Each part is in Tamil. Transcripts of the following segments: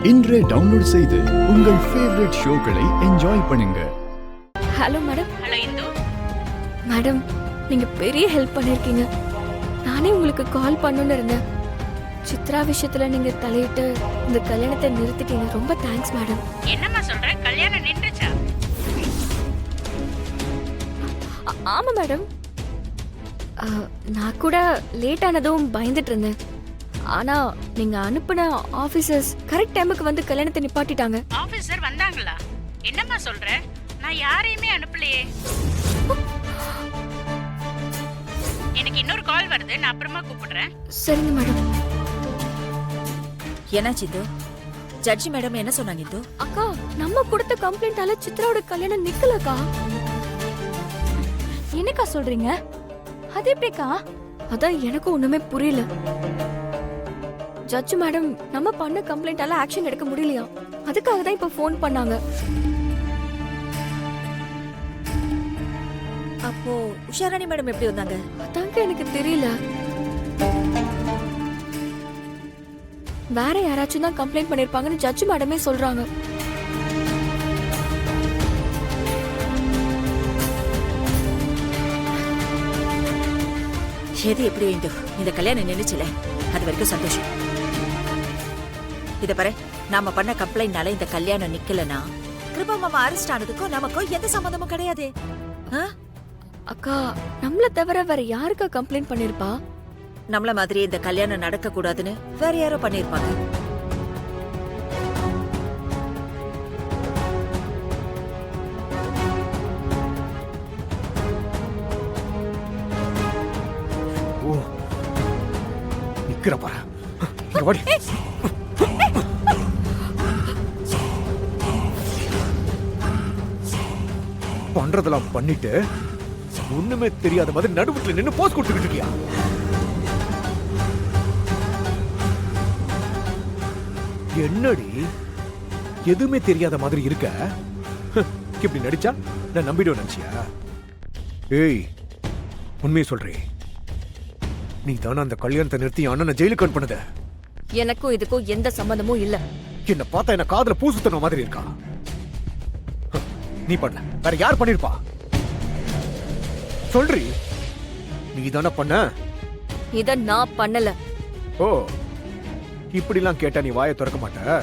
இன்றே டவுன்லோட் செய்து உங்கள் ஃபேவரட் ஷோக்களை என்ஜாய் பண்ணுங்க. Hello madam. Hello Hindu. Madam, நீங்க பெரிய ஹெல்ப் பண்ணிருக்கீங்க. நானே உங்களுக்கு கால் பண்ணணும்னு இருந்தேன். சித்ரா விஷயத்துல நீங்க தலையிட்டு இந்த கல்யாணத்தை நிறுத்திட்டீங்க. ரொம்ப தேங்க்ஸ் மேடம். என்னம்மா சொல்ற? கல்யாணம் நின்றுச்சா? ஆமா மேடம். நான் கூட லேட் ஆனதும் பயந்துட்டு இருந்தேன். ஆனா நீங்க அனுப்புன ஆபீசர்ஸ் கரெக்ட் டைமுக்கு வந்து கல்யாணத்தை நிப்பாட்டிட்டாங்க. ஆபீசர் வந்தாங்களா? என்னம்மா சொல்ற? நான் யாரையுமே அனுப்பலையே. எனக்கு இன்னொரு கால் வருது, நான் அப்புறமா கூப்பிடுறேன். சரிங்க மேடம். என்னாச்சு இது? ஜட்ஜி மேடம் என்ன சொன்னாங்க இது? அக்கா, நம்ம கொடுத்த கம்ப்ளைண்டால சித்ராவோட கல்யாணம் நிக்கலக்கா. என்னக்கா சொல்றீங்க? அது எப்படிக்கா? அதான் எனக்கும் ஒண்ணுமே புரியல. ஜட்ஜ் மேடம் நம்ம பண்ண கம்ப்ளைண்டால ஆக்ஷன் எடுக்க முடியலையா, அதுக்காக தான் இப்ப ஃபோன் பண்ணாங்க. அப்போ உஷாராணி மேடம் எப்படி வந்தாங்க? அதாங்க எனக்கு தெரியல. வேற யாராச்சும் தான் கம்ப்ளைண்ட் பண்ணிருப்பாங்கன்னு ஜட்ஜ் மேடமே சொல்றாங்க. எது எப்படி இந்து, இந்த கல்யாணம் நின்னுச்சுல, அது வரைக்கும் சந்தோஷம். இத பாரு, நாம பண்ண கம்ப்ளைண்ட்னால இந்த கல்யாணம் நிக்கலனா கிருபா மாமா அரெஸ்ட் ஆனதுக்கும் நமக்கும் எந்த சம்பந்தமும் கிடையாது. அக்கா, நம்மள தவிர வேற யாருக்கா கம்ப்ளைண்ட் பண்ணிருப்பா? நம்மள மாதிரி இந்த கல்யாணம் நடக்க கூடாதுன்னு வேற யாரோ பண்ணிருப்பாங்க. ஓ, நிக்கிற பாரு. இங்க வாடி. பண்றதெல்லாம் பண்ணிட்டு ஒண்ணுமே தெரியாத மாதிரி நடுவுல நின்னு போஸ் கொடுத்துக்கிட்டு இருக்கியா? என்னடி எதுவுமே தெரியாத மாதிரி இருக்க? இப்படி நடிச்சா நான் நம்பிடுவேன் நினைச்சியா? ஏய், உண்மையை சொல்றே, நீ தானே அந்த கல்யாணத்தை நிறுத்தி அண்ணனை ஜெயிலுக்கு அனுப்புனத? எனக்கும் இதுக்கும் எந்த சம்பந்தமும் இல்ல. என்ன பார்த்தா என்ன காதுல பூ சுத்தன மாதிரி இருக்கா? நீ பண்ணல, வேற யார் பண்ணிருப்பா? சொல்றி, நீ தானே பண்ண? இத நான் பண்ணல. ஓ, இப்படிலாம் கேட்டா நீ வாயை திறக்க மாட்ட.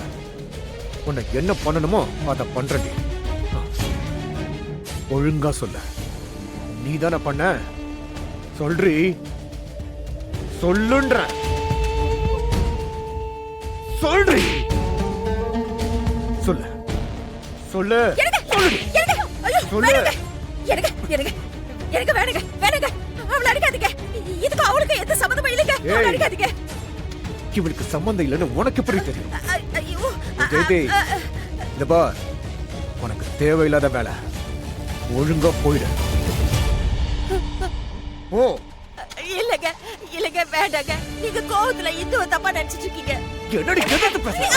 உன்னை என்ன பண்ணணுமோ அத பண்றடி. ஒழுங்கா சொல்ல, நீ தானே பண்ண? சொல்றி, சொல்லுன்ற. சொல்றி, சொல்லு சொல்லு சொல்லு. எனக்கு வேணுங்க வேணுங்க, அவளை அடிக்காதீங்க. இதுக்கு அவளுக்கு எந்த சம்பந்தமும் இல்லைங்க. அவளை அடிக்காதீங்க. இவளுக்கு சம்பந்தம் இல்லைன்னு உனக்கு எப்படி தெரியும்? ஐயோ ஜெயதி, இந்த பார், உனக்கு தேவையில்லாத வேலை. ஒழுங்கா போயிடு. ஓ, இல்லங்க இல்லங்க, வேண்டாங்க. நீங்க கோவத்துல இந்துவ தப்பா நினைச்சிட்டு இருக்கீங்க. என்னடி எதிர்த்து பேசுற?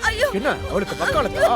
ஐயோ, என்ன அவளுக்கு பக்காலத்தா?